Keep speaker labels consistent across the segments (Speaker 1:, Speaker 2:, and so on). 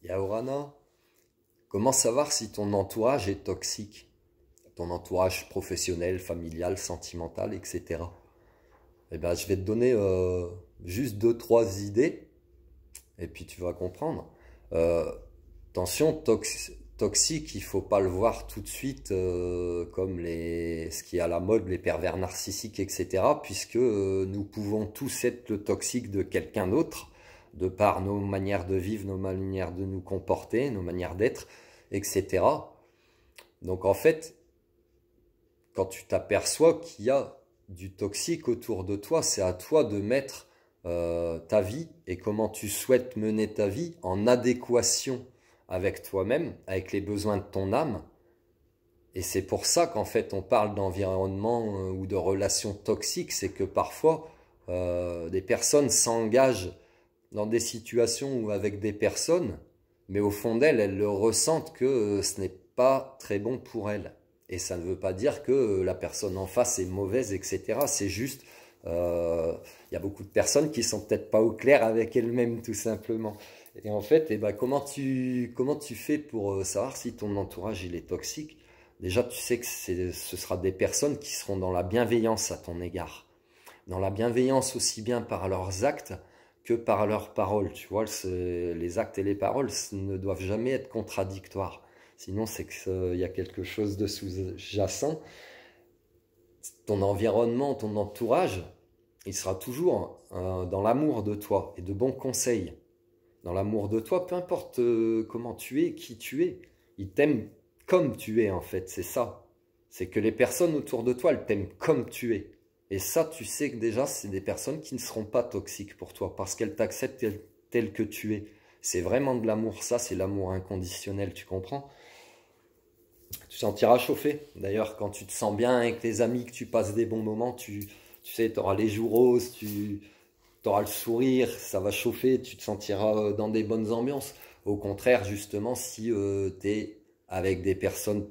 Speaker 1: Yaorana, comment savoir si ton entourage est toxique? Ton entourage professionnel, familial, sentimental, etc. Eh bien, je vais te donner juste deux, trois idées, et puis tu vas comprendre. Euh, Attention, toxique, il faut pas le voir tout de suite comme ce qui est à la mode, les pervers narcissiques, etc. Puisque nous pouvons tous être le toxique de quelqu'un d'autre, de par nos manières de vivre, nos manières de nous comporter, nos manières d'être, etc. Donc en fait, quand tu t'aperçois qu'il y a du toxique autour de toi, c'est à toi de mettre ta vie et comment tu souhaites mener ta vie en adéquation avec toi-même, avec les besoins de ton âme. Et c'est pour ça qu'en fait on parle d'environnement ou de relations toxiques, c'est que parfois des personnes s'engagent dans des situations ou avec des personnes, mais au fond d'elles, elles le ressentent que ce n'est pas très bon pour elles. Et ça ne veut pas dire que la personne en face est mauvaise, etc. C'est juste, il y a beaucoup de personnes qui sont peut-être pas au clair avec elles-mêmes, tout simplement. Et en fait, eh ben, comment tu fais pour savoir si ton entourage il est toxique? Déjà, tu sais que ce sera des personnes qui seront dans la bienveillance à ton égard. Dans la bienveillance aussi bien par leurs actes que par leurs paroles. Tu vois, les actes et les paroles ne doivent jamais être contradictoires. Sinon, c'est qu'il y a quelque chose de sous-jacent. Ton environnement, ton entourage, il sera toujours dans l'amour de toi et de bons conseils. Dans l'amour de toi, peu importe comment tu es, qui tu es. Ils t'aiment comme tu es, en fait, c'est ça. C'est que les personnes autour de toi, elles t'aiment comme tu es. Et ça, tu sais que déjà, c'est des personnes qui ne seront pas toxiques pour toi, parce qu'elles t'acceptent tel que tu es. C'est vraiment de l'amour, ça, c'est l'amour inconditionnel, tu comprends? Tu sentiras chauffer. D'ailleurs, quand tu te sens bien avec tes amis, que tu passes des bons moments, tu sais, tu auras les joues roses, tu auras le sourire, ça va chauffer, tu te sentiras dans des bonnes ambiances. Au contraire, justement, si tu es avec des personnes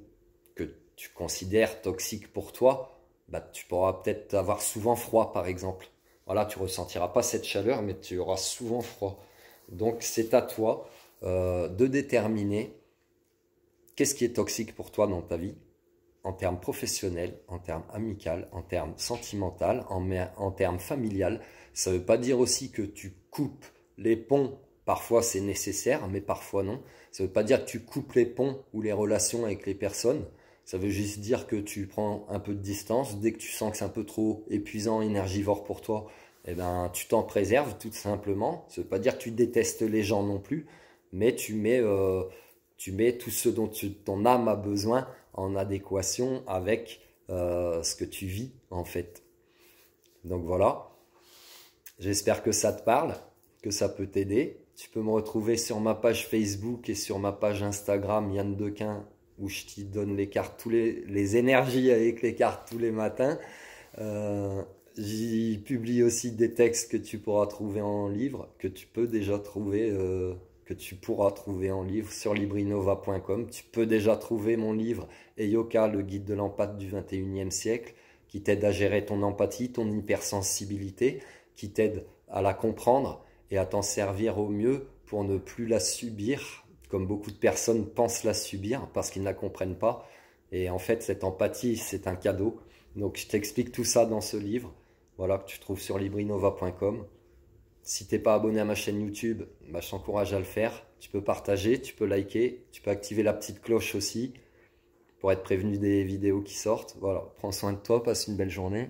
Speaker 1: que tu considères toxiques pour toi, bah, tu pourras peut-être avoir souvent froid, par exemple. Voilà, tu ressentiras pas cette chaleur, mais tu auras souvent froid. Donc, c'est à toi de déterminer qu'est-ce qui est toxique pour toi dans ta vie, en termes professionnels, en termes amicaux, en termes sentimental, en termes familial. Ça ne veut pas dire aussi que tu coupes les ponts. Parfois c'est nécessaire, mais parfois non. Ça ne veut pas dire que tu coupes les ponts ou les relations avec les personnes. Ça veut juste dire que tu prends un peu de distance. Dès que tu sens que c'est un peu trop épuisant, énergivore pour toi, eh ben, tu t'en préserves tout simplement. Ça ne veut pas dire que tu détestes les gens non plus, mais tu mets tout ce dont ton âme a besoin en adéquation avec ce que tu vis en fait. Donc voilà, j'espère que ça te parle, que ça peut t'aider. Tu peux me retrouver sur ma page Facebook et sur ma page Instagram Yann Dequin, où je t'y donne les cartes, les énergies avec les cartes tous les matins. J'y publie aussi des textes que tu pourras trouver en livre, que tu peux déjà trouver que tu pourras trouver en livre sur librinova.com. Tu peux déjà trouver mon livre Eyoka, le guide de l'empathie du 21e siècle, qui t'aide à gérer ton empathie, ton hypersensibilité, qui t'aide à la comprendre et à t'en servir au mieux pour ne plus la subir, comme beaucoup de personnes pensent la subir parce qu'ils ne la comprennent pas. Et en fait, cette empathie, c'est un cadeau. Donc, je t'explique tout ça dans ce livre, voilà, que tu trouves sur librinova.com. Si t'es pas abonné à ma chaîne YouTube, bah, je t'encourage à le faire. Tu peux partager, tu peux liker, tu peux activer la petite cloche aussi pour être prévenu des vidéos qui sortent. Voilà, prends soin de toi, passe une belle journée.